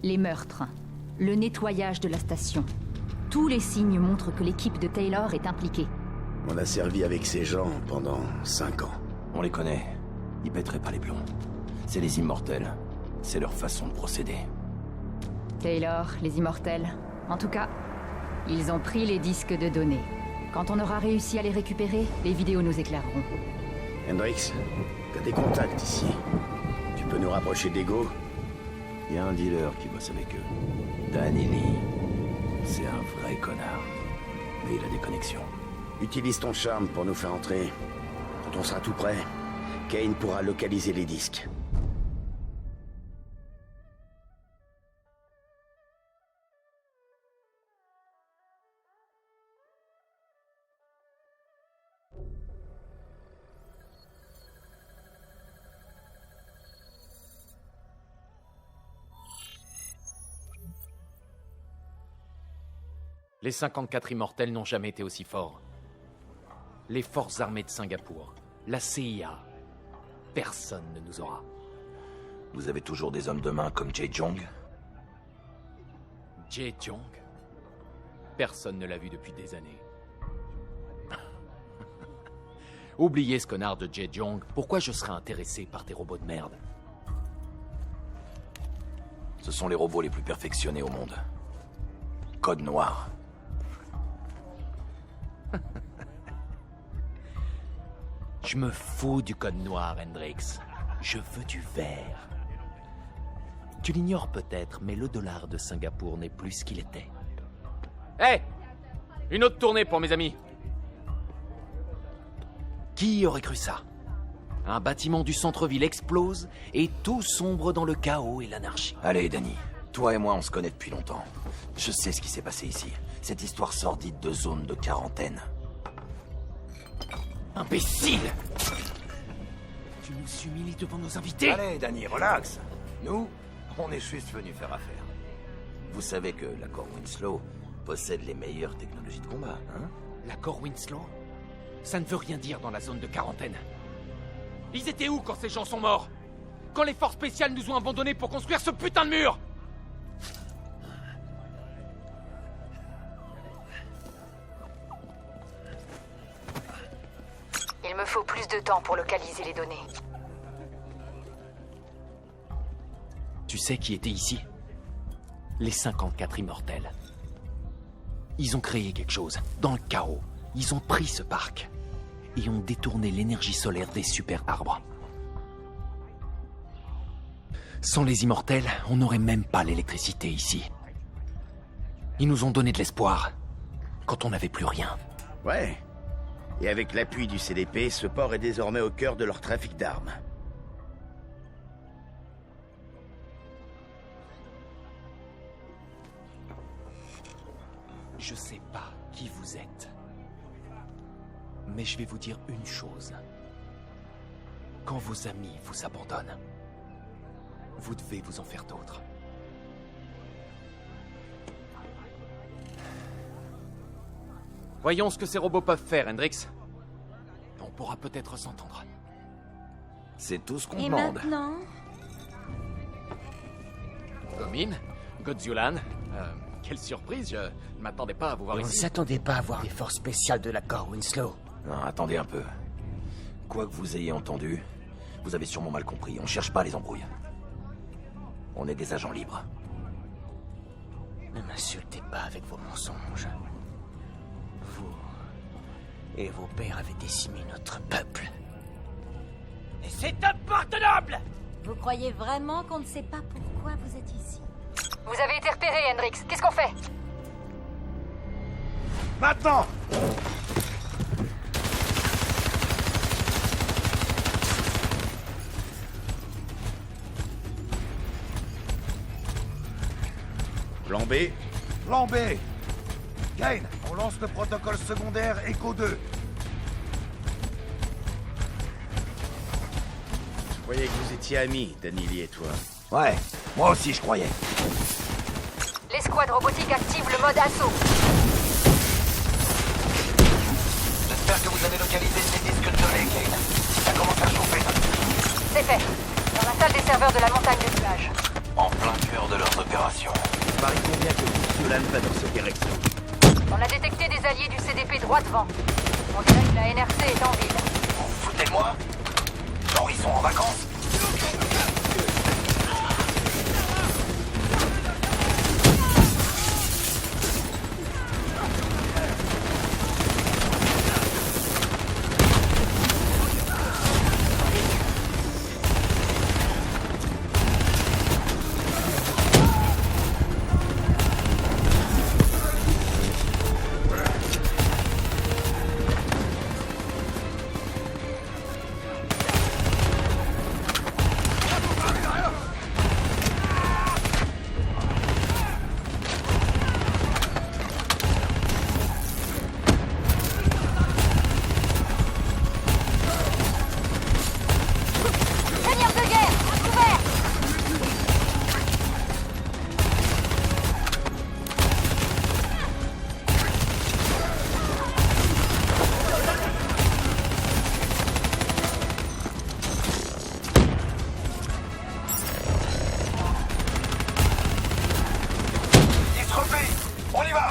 Les meurtres, le nettoyage de la station. Tous les signes montrent que l'équipe de Taylor est impliquée. On a servi avec ces gens pendant 5 ans. On les connaît. Ils pèteraient pas les plombs. C'est les immortels. C'est leur façon de procéder. Taylor, les immortels. En tout cas, ils ont pris les disques de données. Quand on aura réussi à les récupérer, les vidéos nous éclaireront. Hendrix, t'as des contacts ici. Tu peux nous rapprocher d'Ego? Il y a un dealer qui bosse avec eux. Danny Lee. C'est un vrai connard. Mais il a des connexions. Utilise ton charme pour nous faire entrer. Quand on sera tout prêt, Kane pourra localiser les disques. Les 54 immortels n'ont jamais été aussi forts. Les forces armées de Singapour, la CIA, personne ne nous aura. Vous avez toujours des hommes de main comme Jae Jong? Jae Jong? Personne ne l'a vu depuis des années. Oubliez ce connard de Jae Jong. Pourquoi je serais intéressé par tes robots de merde? Ce sont les robots les plus perfectionnés au monde. Code noir. Je me fous du code noir, Hendrix. Je veux du vert. Tu l'ignores peut-être, mais le dollar de Singapour n'est plus ce qu'il était. Hé! Une autre tournée pour mes amis. Qui aurait cru ça? Un bâtiment du centre-ville explose et tout sombre dans le chaos et l'anarchie. Allez, Danny. Toi et moi, on se connaît depuis longtemps. Je sais ce qui s'est passé ici. Cette histoire sordide de zone de quarantaine. Imbécile! Tu nous humilies devant nos invités? Allez, Danny, relax. Nous, on est juste venus faire affaire. Vous savez que l'accord Winslow possède les meilleures technologies de combat, hein? L'accord Winslow? Ça ne veut rien dire dans la zone de quarantaine. Ils étaient où quand ces gens sont morts? Quand les forces spéciales nous ont abandonnés pour construire ce putain de mur? Il me faut plus de temps pour localiser les données. Tu sais qui était ici? Les 54 immortels. Ils ont créé quelque chose, dans le chaos. Ils ont pris ce parc et ont détourné l'énergie solaire des super arbres. Sans les immortels, on n'aurait même pas l'électricité ici. Ils nous ont donné de l'espoir, quand on n'avait plus rien. Ouais. Et avec l'appui du CDP, ce port est désormais au cœur de leur trafic d'armes. Je sais pas qui vous êtes. Mais je vais vous dire une chose. Quand vos amis vous abandonnent, vous devez vous en faire d'autres. Voyons ce que ces robots peuvent faire, Hendrix. On pourra peut-être s'entendre. C'est tout ce qu'on Et demande. maintenant? Gomin, Godzullan, quelle surprise, je ne m'attendais pas à vous voir On ne ici. s'attendait pas à voir des forces spéciales de l'accord Winslow. Non, attendez un peu. Quoi que vous ayez entendu, vous avez sûrement mal compris. On cherche pas les embrouilles. On est des agents libres. Ne m'insultez pas avec vos mensonges. Vous et vos pères avez décimé notre peuple. Et c'est impardonnable! Vous croyez vraiment qu'on ne sait pas pourquoi vous êtes ici? Vous avez été repéré, Hendrix. Qu'est-ce qu'on fait? Maintenant! Plan B? Plan B. Kane, on lance le protocole secondaire Echo 2. Je croyais que vous étiez amis, Danny Lee et toi. Ouais, moi aussi je croyais. L'escouade robotique active le mode assaut. J'espère que vous avez localisé ces disques de données, Kane. Ça commence à chauffer. C'est fait. Dans la salle des serveur de la montagne de nuages. En plein cœur de leurs opérations. Parie combien que Solan va dans cette direction. On a détecté des alliés du CDP droit devant. On dirait que la NRC est en ville. Vous vous foutez de moi? Genre ils sont en vacances? On y va!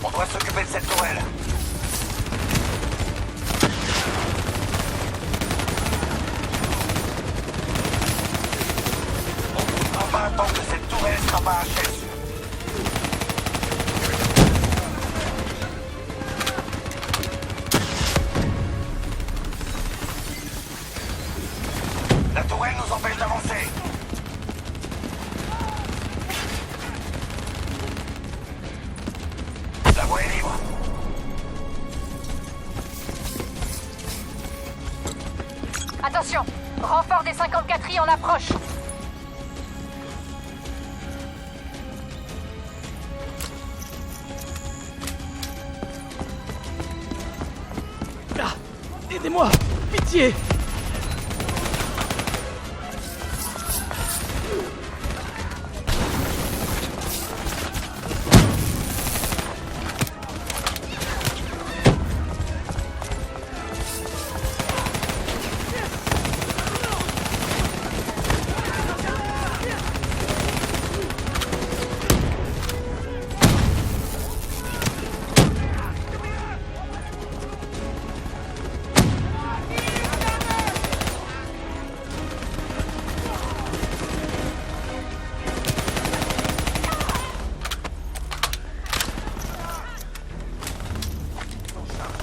On doit s'occuper de cette tourelle. On ne pourra pas attendre que cette tourelle sera pas achèvée. La tourelle nous empêche d'avancer. La voie est libre. Attention! Renfort des 54i en approche! Ah! Aidez-moi! Pitié!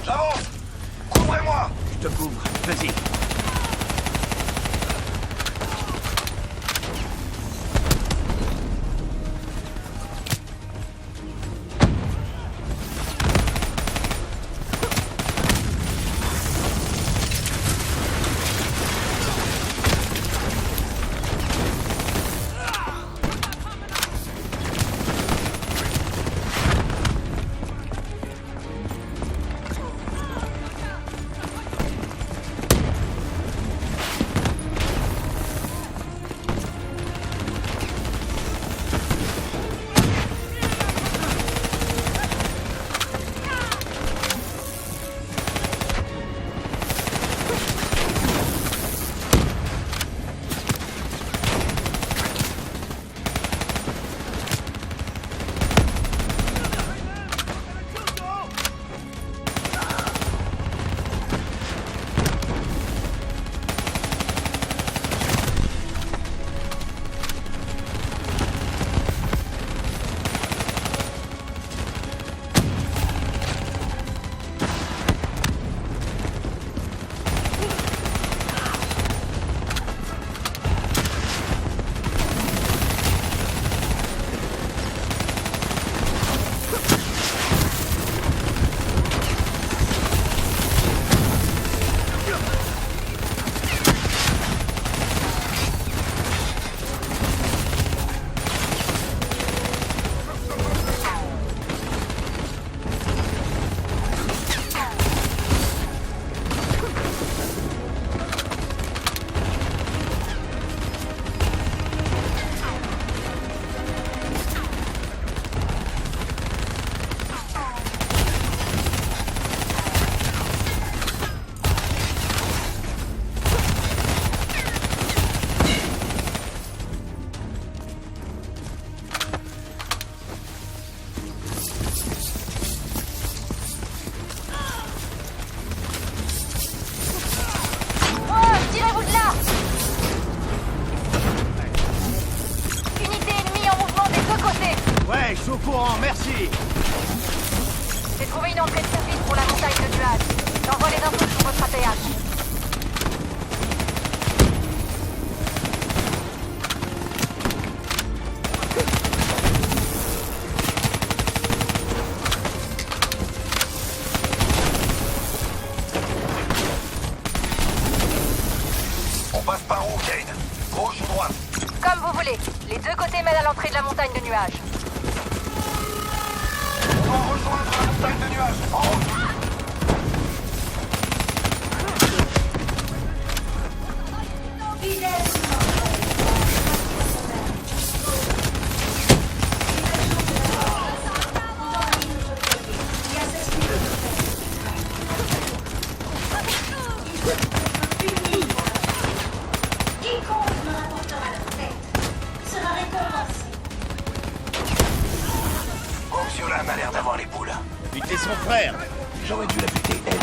J'avance! Couvrez-moi! Je te couvre, vas-y. je suis au courant, merci. J'ai trouvé une entrée de service pour la montagne de nuages. J'envoie les infos sur votre APH. On passe par où, Kane? Gauche ou droite? Comme vous voulez. Les deux côtés mènent à l'entrée de la montagne de nuages. On va rejoindre la montagne de nuages. En route. Oxiolan a l'air d'avoir les boules. Buter son frère. J'aurais dû la buter, elle.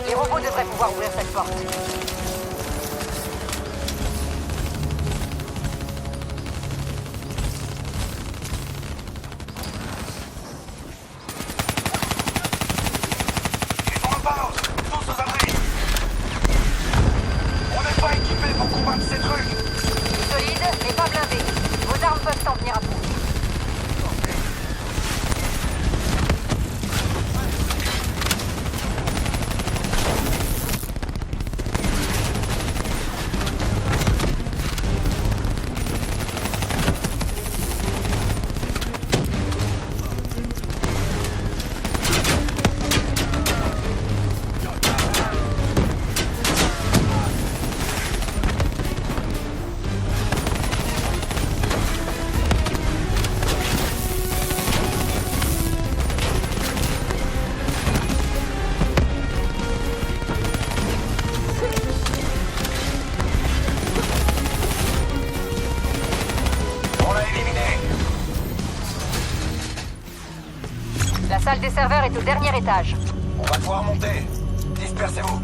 Les robots devraient pouvoir ouvrir cette porte. Ils sont en pause. Tous aux abris. On n'est pas équipés pour combattre ces trucs. Solide, mais pas blindé. Vos armes peuvent s'en venir à bout. On l'a éliminé. La salle des serveurs est au dernier étage. On va pouvoir monter. Dispersez-vous.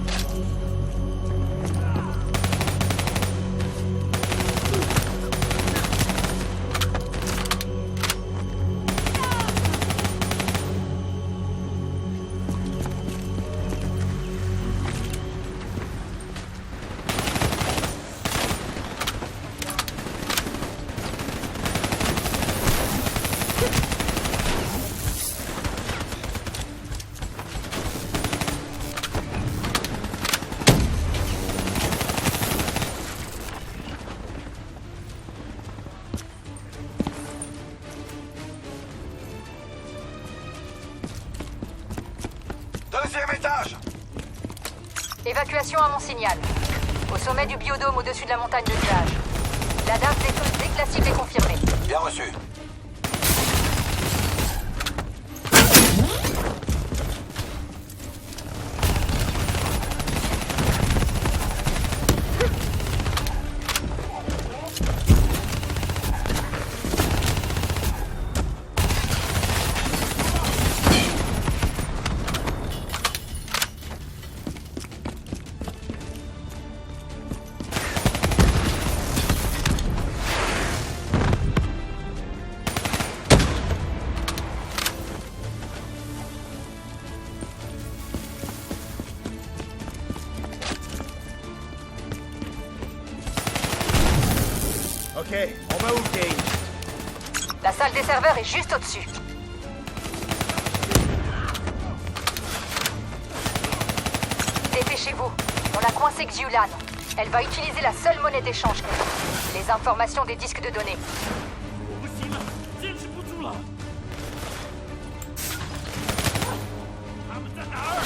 Deuxième étage. Évacuation à mon signal. Au sommet du biodôme au-dessus de la montagne de nuages. La DAF détonne dès que la cible est confirmée. Bien reçu. Ok, on va où, Kane? La salle des serveurs est juste au-dessus. Dépêchez-vous. On a coincé Xiulan. Elle va utiliser la seule monnaie d'échange qu'elle a. Les informations des disques de données. 不行了，坚持不住了。他们在哪儿？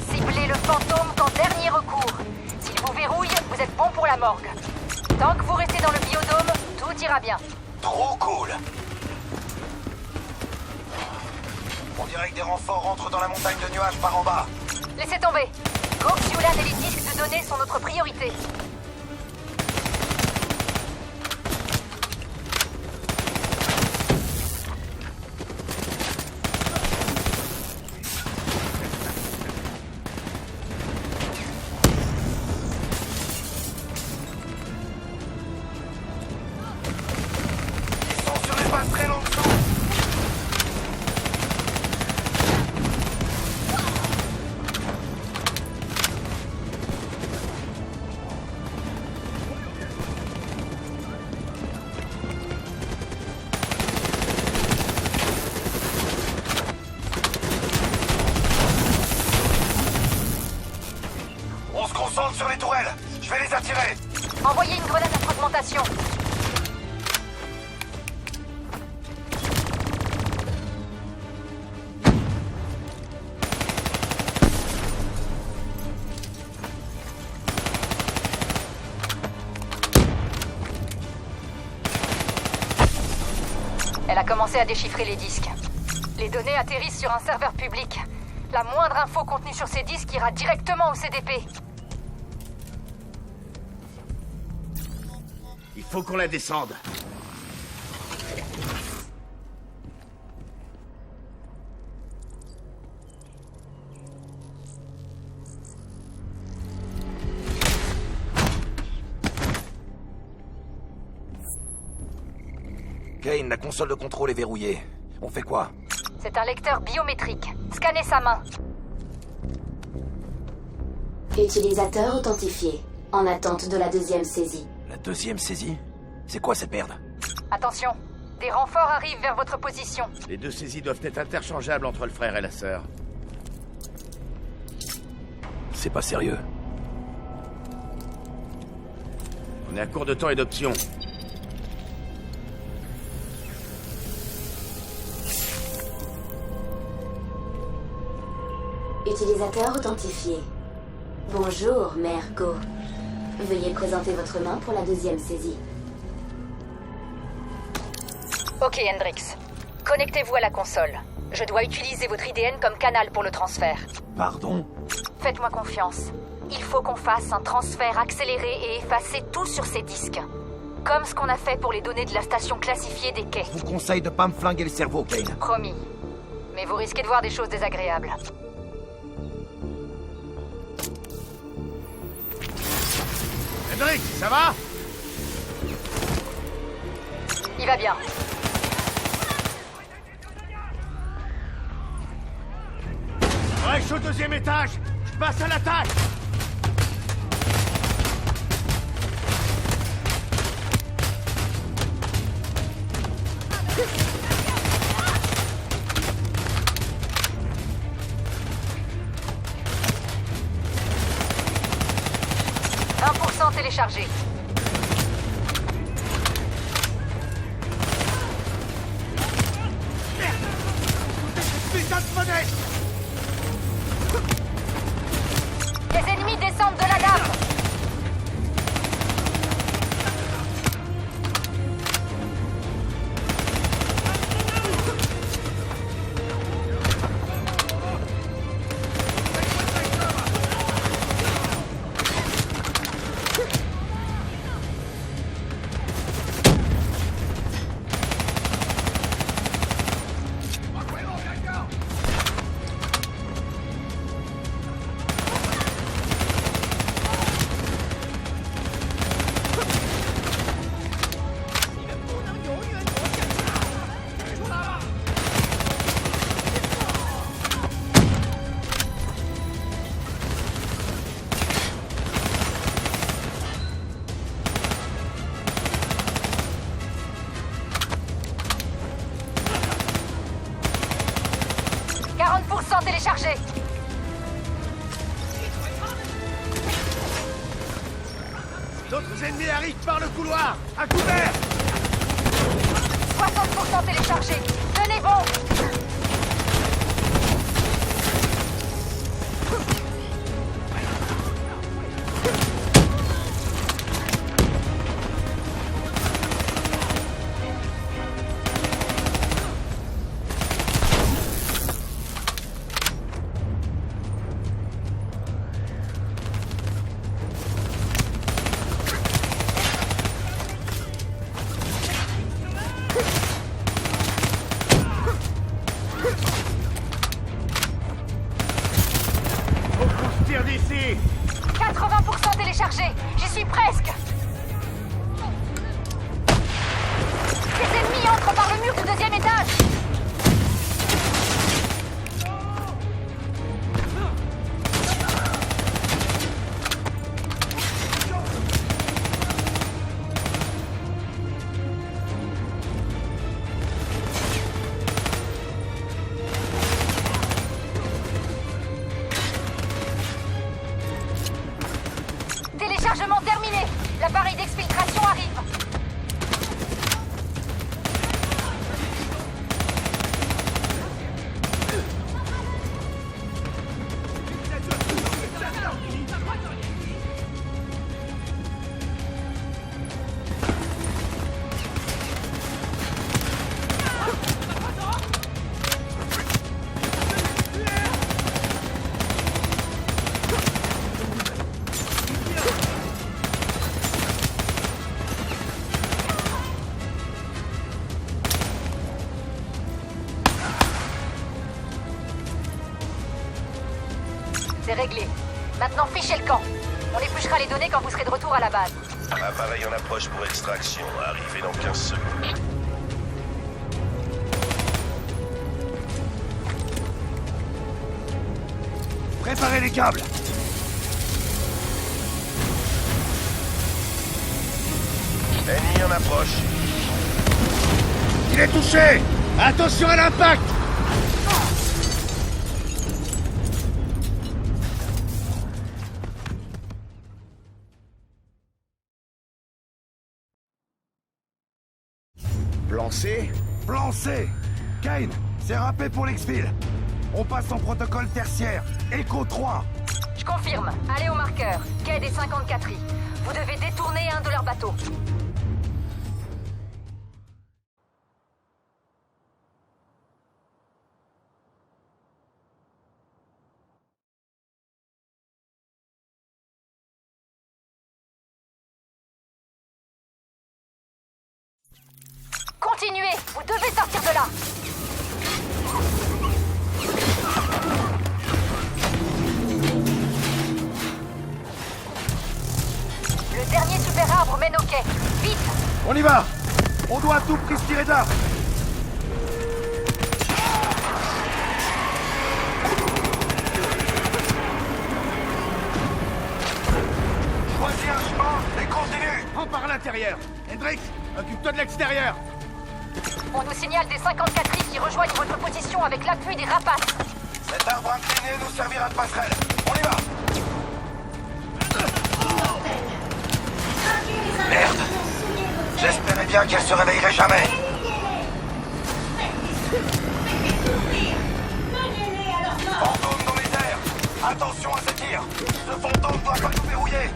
Ciblez le fantôme qu'en dernier recours. S'il vous verrouille, vous êtes bon pour la morgue. Tant que vous restez dans le biodôme, tout ira bien. Trop cool. On dirait que des renforts rentrent dans la montagne de nuages par en bas. Laissez tomber. Gorg Xiulan et les disques de données sont notre priorité. Ils sont sur les passerelles en dessous. On se concentre sur les tourelles. Je vais les attirer. Envoyez une grenade à fragmentation. Elle a commencé à déchiffrer les disques. Les données atterrissent sur un serveur public. La moindre info contenue sur ces disques ira directement au CDP. Il faut qu'on la descende. Kane, la console de contrôle est verrouillée. On fait quoi? C'est un lecteur biométrique. Scannez sa main. Utilisateur authentifié. En attente de la deuxième saisie. La deuxième saisie? C'est quoi cette merde? Attention, des renforts arrivent vers votre position. Les deux saisies doivent être interchangeables entre le frère et la sœur. C'est pas sérieux. On est à court de temps et d'options. Utilisateur authentifié. Bonjour, Mère Go. Veuillez présenter votre main pour la deuxième saisie. Ok, Hendrix. Connectez-vous à la console. Je dois utiliser votre IDN comme canal pour le transfert. Pardon? Faites-moi confiance. Il faut qu'on fasse un transfert accéléré et effacer tout sur ces disques. Comme ce qu'on a fait pour les données de la station classifiée des quais. Je vous conseille de pas me flinguer le cerveau, Kane. Promis. Mais vous risquez de voir des choses désagréables. Hendrix, ça va? Il va bien. Ouais, je suis au deuxième étage. Je passe à l'attaque. téléchargé. Putain de fenêtre! Les ennemis descendent de la lave. 50% téléchargé. D'autres ennemis arrivent par le couloir. À couvert. 60% téléchargé. Tenez bon. Tire d'ici. 80% téléchargé. J'y suis presque. Les ennemis entrent par le mur du deuxième étage. Téléchargement terminé. L'appareil d'exfiltration arrive. C'est réglé. Maintenant, fichez le camp. On épluchera les données quand vous serez de retour à la base. Appareil en approche pour extraction. Arrivé dans 15 secondes. Préparez les câbles. Ennemi en approche. Il est touché. Attention à l'impact. Plan C? Plan C. Kane, c'est râpé pour l'exfil. On passe en protocole tertiaire. Echo 3. Je confirme. Allez au marqueur. Quai des 54 I. Vous devez détourner un de leurs bateaux. Continuez. Vous devez sortir de là. Le dernier super arbre mène au quai. Vite! On y va. On doit à tout prix se tirer de là. Choisis un chemin et continue. On part à l'intérieur. Hendrix, occupe-toi de l'extérieur. On nous signale des 54 I qui rejoignent votre position avec l'appui des rapaces. Cet arbre incliné nous servira de passerelle. On y va. Merde. J'espérais bien qu'elle se réveillerait jamais. Fantôme dans les airs. Attention à ce tir. Ce fantôme doit pas nous verrouiller.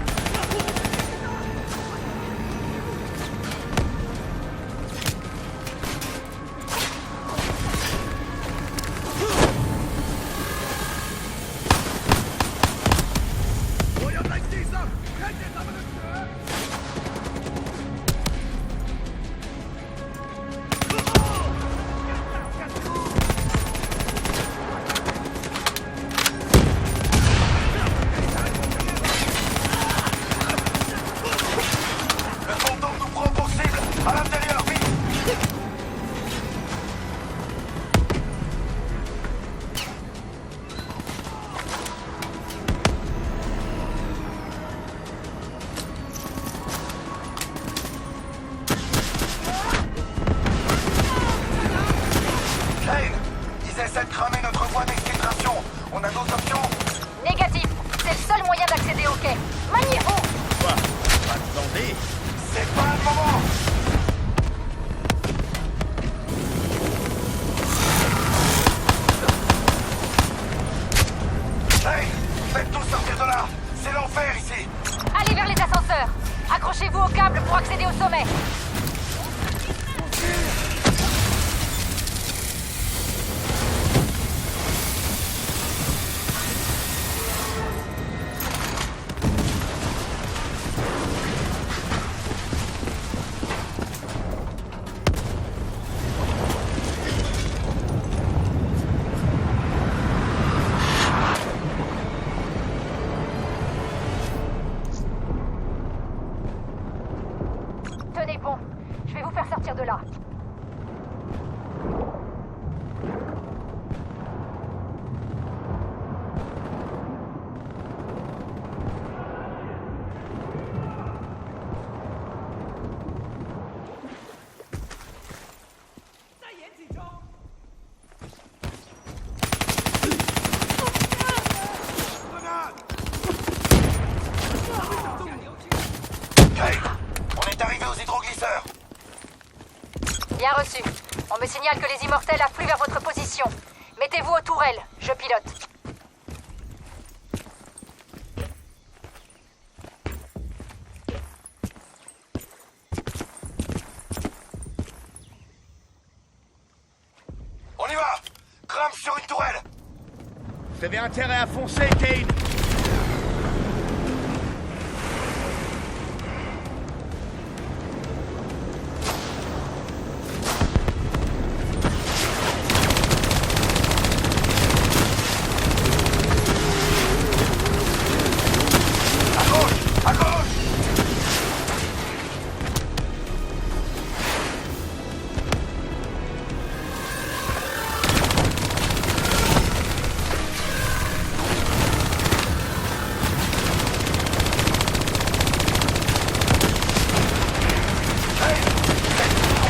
On me signale que les immortels affluent vers votre position. Mettez-vous aux tourelles, je pilote. On y va! Grimpe sur une tourelle! Vous avez intérêt à foncer, Kane! À gauche!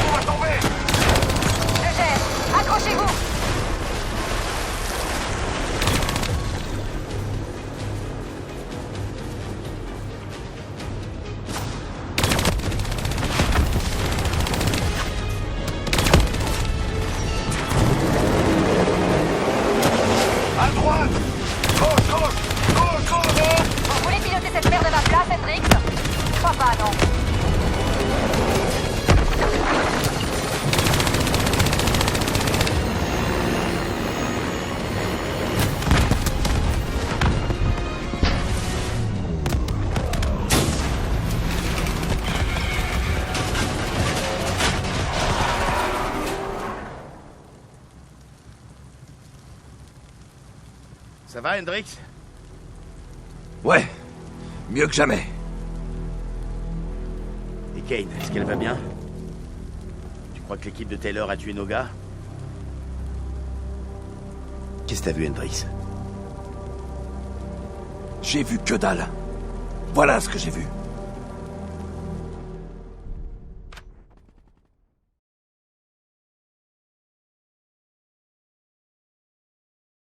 On va tomber! Je gère. Accrochez-vous. À droite! Gauche! Vous voulez piloter cette merde à ma place, Hendrix? Je crois pas, non. Ça va, Hendrix? Ouais, mieux que jamais. Et Kane, est-ce qu'elle va bien? Tu crois que l'équipe de Taylor a tué nos gars? Qu'est-ce que t'as vu, Hendrix? J'ai vu que dalle. Voilà ce que j'ai vu.